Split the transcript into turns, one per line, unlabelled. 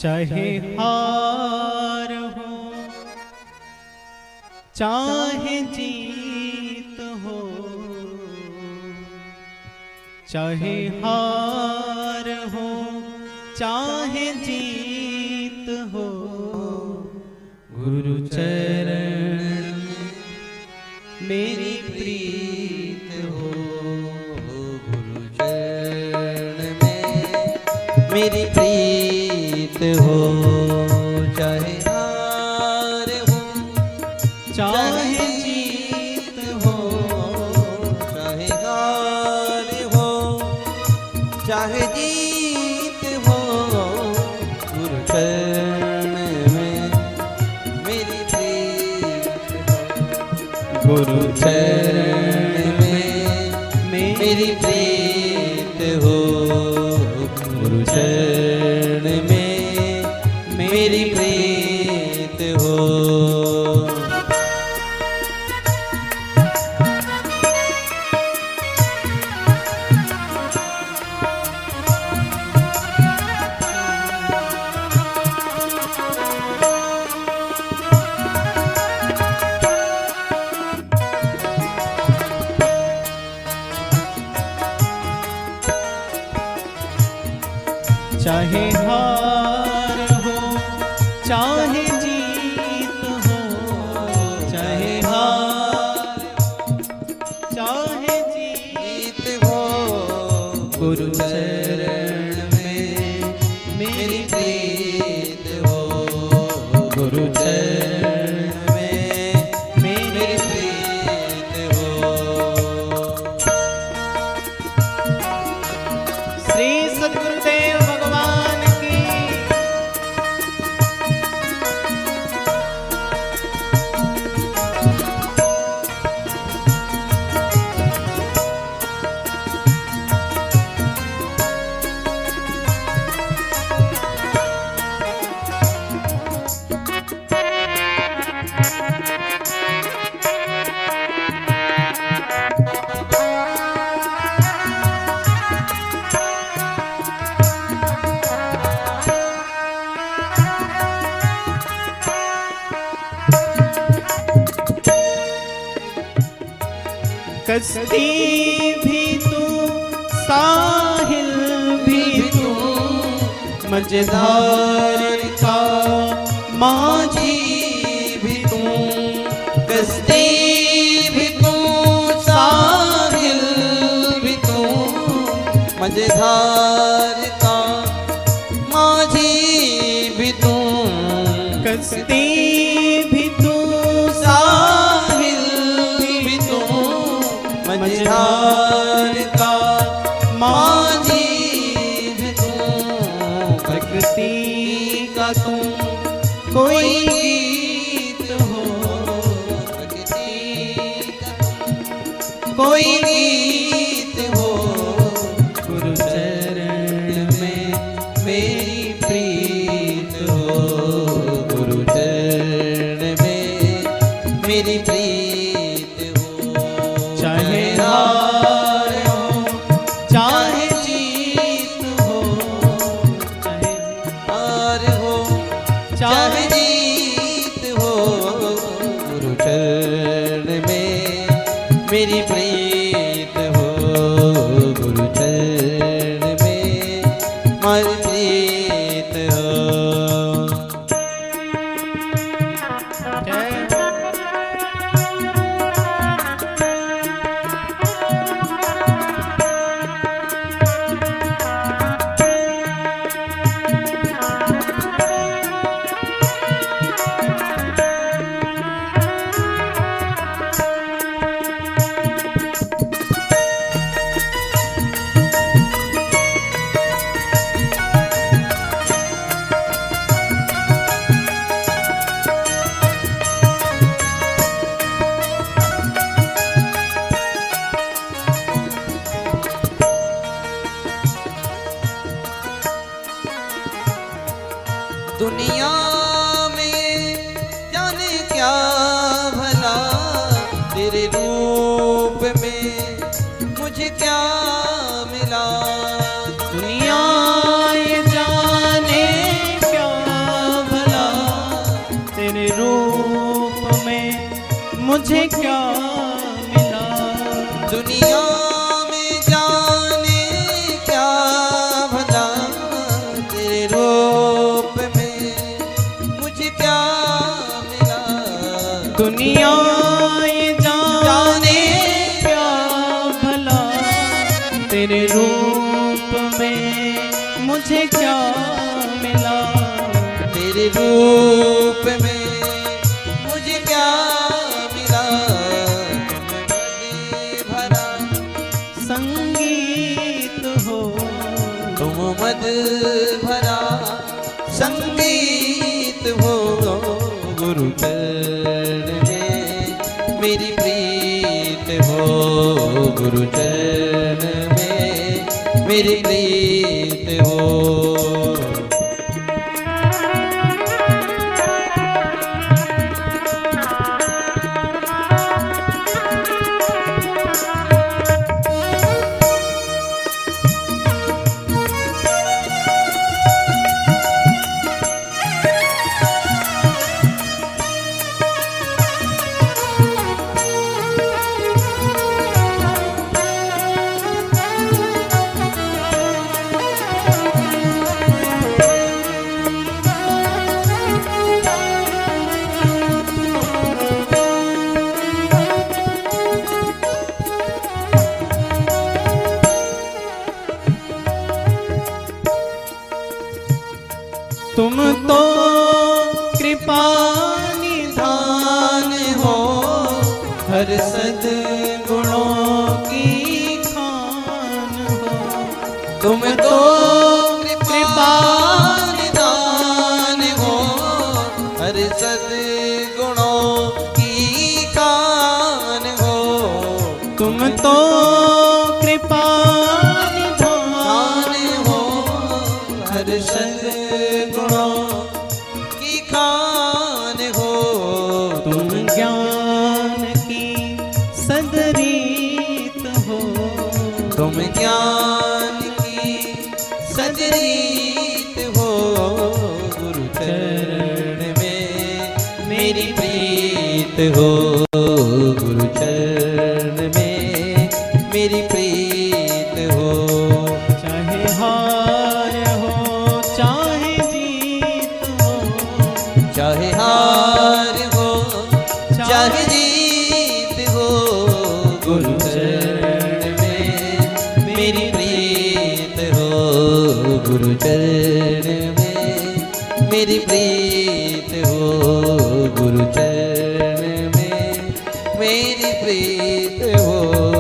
चाहे हार हो चाहे जीत हो, चाहे हार हो चाहे जीत हो, गुरु चरण मेरी प्रीत हो।
गुरु चरण में मेरी प्रीत हो। चाहे हार हो
चाहे जीत हो,
चाहे हार हो चाहे जीत हो, गुरु चरण में मेरी प्रीत हो।
गुरु
चरण में मेरी प्रीत हो। गुरु चरण में मेरी प्रीत हो।
चाहे हार हो चाहे जीत हो, चाहे हार चाहे जीत
हो,
गुरु चरण
में मेरी प्रीत हो।
गुरु चरण
में मेरी प्रीत हो।
श्री सद्गुरुदेव भगवान की। कश्ती भी तू साहिल भी तू, मझधार का माझी भी तू।
कश्ती भी तू साहिल भी तू, मझधार का माझी भी तू।
कश्ती भी तू साहिल भी तू, मझधार का माझी भी तू। प्रकृति का तू कोई गीत हो,
प्रकृति का
कोई गीत हो, गुरु चरण में मेरी प्रीत हो।
गुरु चरण में मेरी प्रीत हो।
चाहे हार हो चाहे जीत हो, चाहे
हार हो चाहे जीत हो, गुरु चरण में मेरी प्रीत हो। गुरु चरण में मेरी प्रीत हो।
जय
दुनिया में जाने क्या भला, तेरे रूप में मुझे क्या मिला।
दुनिया ये जाने क्या मुझे क्या मिला।
दुनिया में जाने क्या भला तेरे रूप में मुझे क्या मिला।
दुनिया ये जाने क्या भला तेरे रूप में मुझे क्या मिला।
तेरे रूप में मुझे क्या मिला। भरा
संगीत हो
तुम मद भरा संगीत हो। गुरु चरण में मेरी प्रीत हो। गुरु चरण में मेरी प्रीत हो।
तुम तो कृपा निधान हो हर सद्गुणों की खान हो।
तुम तो कृपा निदान हो हर सद्गुणों की खान हो।
तुम तो कृपा निधान
हो हर सद्गुणों की खान हो।
तुम ज्ञान की सदरीत हो।
तुम ज्ञान की सदरीत हो। गुरु चरण में मेरी प्रीत हो। गुरु चरण में मेरी प्रीत हो।
चाहे हार हो चाहे जीत हो।
चाहे हार हो चाहे जीत हो। गुरु चरण में मेरी प्रीत हो। गुरु चरण में मेरी प्रीत हो। गुरु चरण में मेरी प्रीत हो।